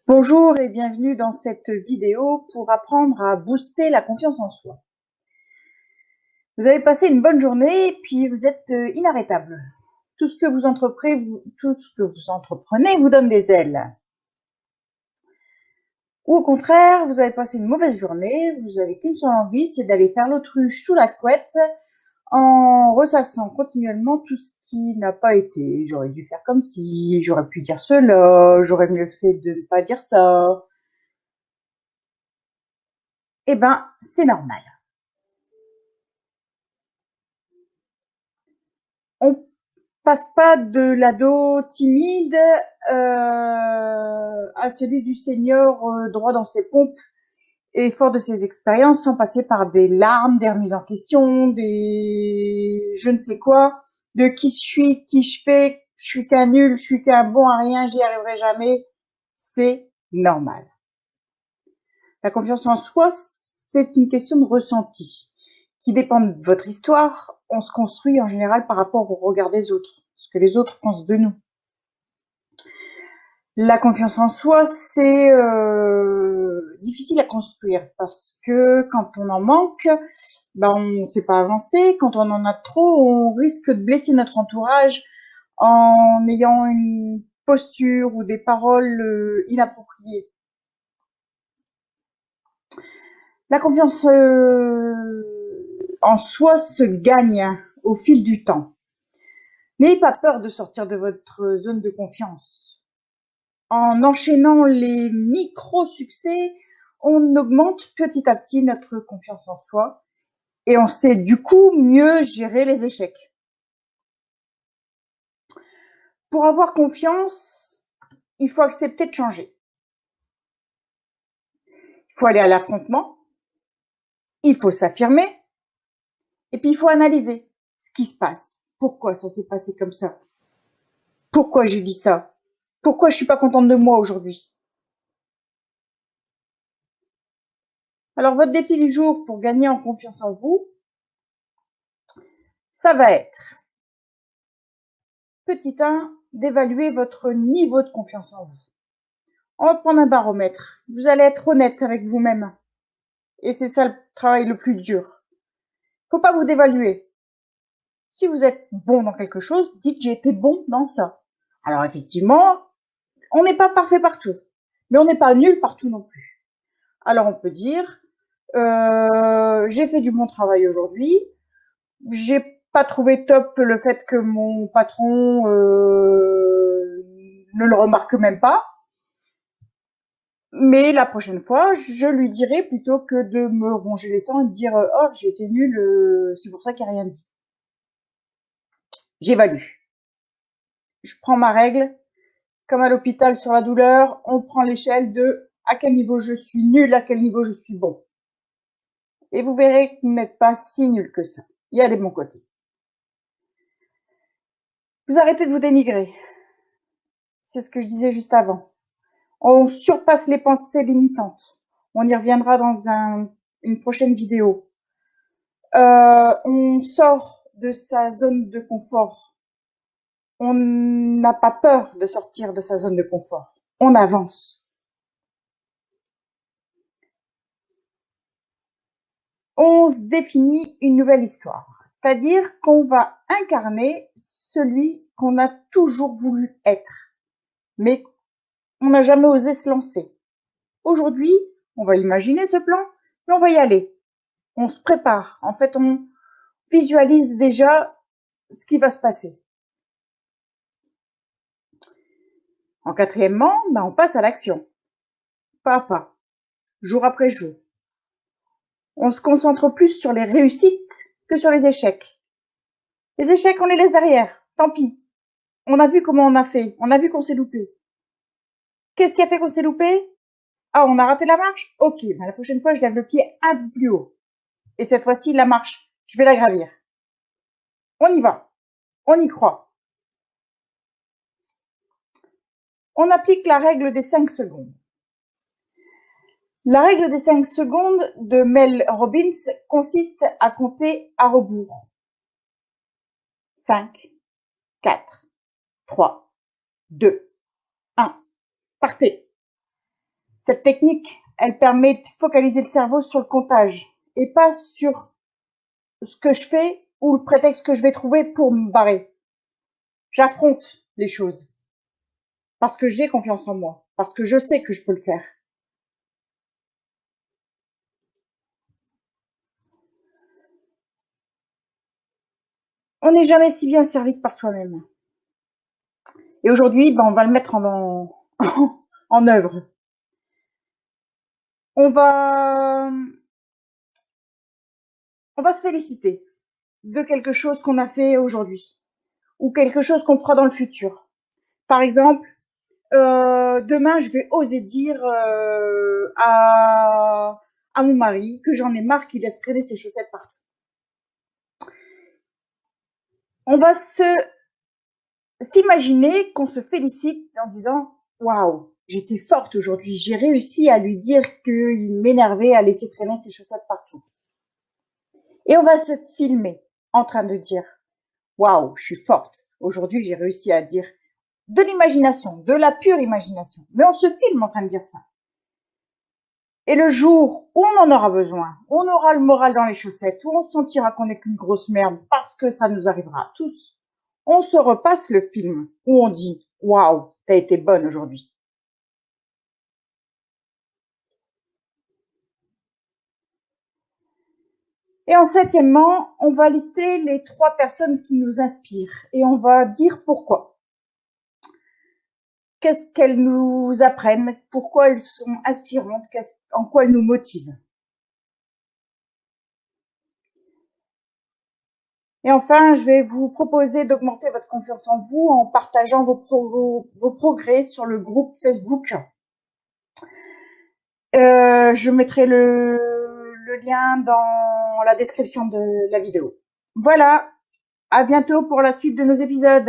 Bonjour et bienvenue dans cette vidéo pour apprendre à booster la confiance en soi. Vous avez passé une bonne journée et puis vous êtes inarrêtable. Tout ce que vous entreprenez vous donne des ailes. Ou au contraire, vous avez passé une mauvaise journée, vous avez qu'une seule envie, c'est d'aller faire l'autruche sous la couette en ressassant continuellement tout ce qui n'a pas été. J'aurais dû faire comme si, j'aurais pu dire cela, j'aurais mieux fait de ne pas dire ça. Eh ben, c'est normal. On passe pas de l'ado timide à celui du senior droit dans ses pompes et fort de ses expériences sans passer par des larmes, des remises en question, des je ne sais quoi, de qui je suis qu'un nul, je suis qu'un bon à rien, j'y arriverai jamais. C'est normal. La confiance en soi, c'est une question de ressenti qui dépend de votre histoire. On se construit en général par rapport au regard des autres, ce que les autres pensent de nous. La confiance en soi, c'est difficile à construire parce que quand on en manque, on ne sait pas avancer. Quand on en a trop, on risque de blesser notre entourage en ayant une posture ou des paroles inappropriées. La confiance en soi se gagne au fil du temps. N'ayez pas peur de sortir de votre zone de confiance. En enchaînant les micro-succès, on augmente petit à petit notre confiance en soi et on sait du coup mieux gérer les échecs. Pour avoir confiance, il faut accepter de changer. Il faut aller à l'affrontement, il faut s'affirmer et puis il faut analyser ce qui se passe. Pourquoi ça s'est passé comme ça? Pourquoi j'ai dit ça? Pourquoi je suis pas contente de moi aujourd'hui? Alors, votre défi du jour pour gagner en confiance en vous, ça va être, petit 1, d'évaluer votre niveau de confiance en vous. On va prendre un baromètre. Vous allez être honnête avec vous-même. Et c'est ça le travail le plus dur. Faut pas vous dévaluer. Si vous êtes bon dans quelque chose, dites j'ai été bon dans ça. Alors effectivement, on n'est pas parfait partout, mais on n'est pas nul partout non plus. Alors on peut dire, j'ai fait du bon travail aujourd'hui, j'ai pas trouvé top le fait que mon patron ne le remarque même pas, mais la prochaine fois, je lui dirai plutôt que de me ronger les sangs et de dire oh j'ai été nul, c'est pour ça qu'il n'y a rien dit. J'évalue. Je prends ma règle, comme à l'hôpital sur la douleur, on prend l'échelle de à quel niveau je suis nul, à quel niveau je suis bon. Et vous verrez que vous n'êtes pas si nul que ça. Il y a des bons côtés. Vous arrêtez de vous dénigrer. C'est ce que je disais juste avant. On surpasse les pensées limitantes. On y reviendra dans une prochaine vidéo. On sort de sa zone de confort. On n'a pas peur de sortir de sa zone de confort. On avance. On se définit une nouvelle histoire. C'est-à-dire qu'on va incarner celui qu'on a toujours voulu être, mais on n'a jamais osé se lancer. Aujourd'hui, on va imaginer ce plan, mais on va y aller. On se prépare. En fait, on visualise déjà ce qui va se passer. En quatrièmement, on passe à l'action. Pas à pas, jour après jour. On se concentre plus sur les réussites que sur les échecs. Les échecs, on les laisse derrière. Tant pis. On a vu comment on a fait. On a vu qu'on s'est loupé. Qu'est-ce qui a fait qu'on s'est loupé? Ah, on a raté la marche? Ok, la prochaine fois, je lève le pied un peu plus haut. Et cette fois-ci, la marche, je vais la gravir. On y va. On y croit. On applique la règle des 5 secondes. La règle des 5 secondes de Mel Robbins consiste à compter à rebours. 5, 4, 3, 2, 1. Partez. Cette technique, elle permet de focaliser le cerveau sur le comptage et pas sur ce que je fais ou le prétexte que je vais trouver pour me barrer. J'affronte les choses parce que j'ai confiance en moi, parce que je sais que je peux le faire. On n'est jamais si bien servi que par soi-même. Et aujourd'hui, on va le mettre en œuvre. On va, on va se féliciter de quelque chose qu'on a fait aujourd'hui ou quelque chose qu'on fera dans le futur. Par exemple, demain, je vais oser dire à mon mari que j'en ai marre qu'il laisse traîner ses chaussettes partout. On va s'imaginer qu'on se félicite en disant waouh, j'étais forte aujourd'hui, j'ai réussi à lui dire qu'il m'énervait à laisser traîner ses chaussettes partout. Et on va se filmer en train de dire waouh, je suis forte. Aujourd'hui, j'ai réussi à dire de l'imagination, de la pure imagination. Mais on se filme en train de dire ça. Et le jour où on en aura besoin, où on aura le moral dans les chaussettes, où on sentira qu'on n'est qu'une grosse merde parce que ça nous arrivera à tous, on se repasse le film où on dit waouh, t'as été bonne aujourd'hui. Et en septièmement, on va lister les 3 personnes qui nous inspirent et on va dire pourquoi. Qu'est-ce qu'elles nous apprennent, pourquoi elles sont inspirantes, en quoi elles nous motivent. Et enfin, je vais vous proposer d'augmenter votre confiance en vous en partageant vos progrès sur le groupe Facebook. Je mettrai le lien dans la description de la vidéo. Voilà, à bientôt pour la suite de nos épisodes.